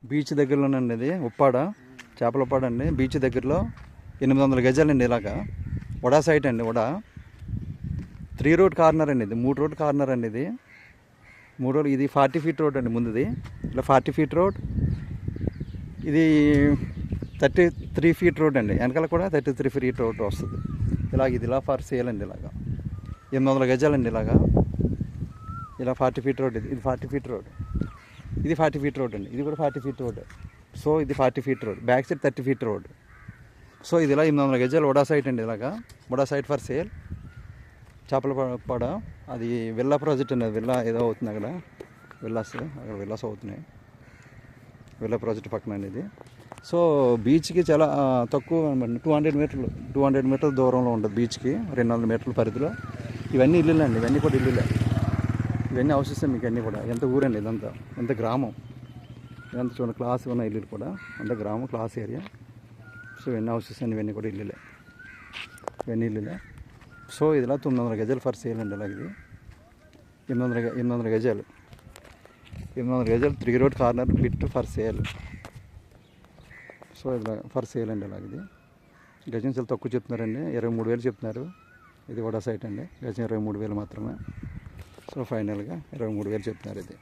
Beach దగ్గరలోనండి ఇది ఉప్పాడ చేపల ఉప్పాడ అండి. బీచ్ దగ్గరలో 800 గజాలండి. ఇలాగా వడా సైట్ అండి. వడా 3 రోడ్ కార్నర్ అండి. ఇది 3 రోడ్ కార్నర్ అండి. ఇది 3 రోడ్. ఇది 40 ఫీట్ రోడ్ అండి ముందుది. ఇలా 40 ఫీట్ రోడ్. ఇది 33 ఫీట్ రోడ్ అండి. వెనకాల కూడా 33 ఫీట్ రోడ్ వస్తుంది. ఇది ఇలా ఫర్ సేల్ అండి. ఇలాగా 800 గజాలండి. ఇలా 40 ఫీట్ రోడ్. ఇది 40 ఫీట్ రోడ్. ఇది 40 ఫీట్ రోడ్ అండి. ఇది కూడా 40 ఫీట్ రోడ్. సో ఇది 40 feet road. Back side 30 feet road. So ఇది ఇలా 800 గజాలు వడా సైట్ అండి. వడా సైట్ ఫర్ సేల్. చేపల పడ. అది విల్లా ప్రాజెక్ట్ అండి. విల్లా ఏదో అవుతుంది అక్కడ. విల్లాస్ అవుతున్నాయి. విల్లా ప్రాజెక్ట్ పక్కన అండి ఇది. సో బీచ్కి చాలా తక్కువ 200 మీటర్ల దూరంలో ఉంటుంది బీచ్కి. 200 మీటర్ల పరిధిలో. ఇవన్నీ ఇల్లులే అండి. ఇవన్నీ కూడా ఇల్లులే. ఇవన్నీ హౌసెస్ మీకు అన్నీ కూడా. ఎంత ఊరండి ఇదంతా. ఎంత గ్రామం. ఇదంతా చూడండి క్లాస్ ఉన్న ఇల్లులు కూడా. అంత గ్రామం క్లాస్ ఏరియా. సో ఇవన్నీ హౌసెస్ అండి. ఇవన్నీ కూడా ఇల్లులే. సో ఇదిలా 900 గజాలు ఫర్ సేల్ అండి. ఇది 800 గజాలు. 800 గజాలు 3 road corner bit for sale. So ఇలా ఫర్ సేల్ అండి. ఇది గజం చాలా తక్కువ చెప్తున్నారండి. 23,000 చెప్తున్నారు. ఇది వడా సైట్ అండి. గజం 23,000 మాత్రమే. సో ఫైనల్గా 23,000 చెప్తున్నారు ఇది.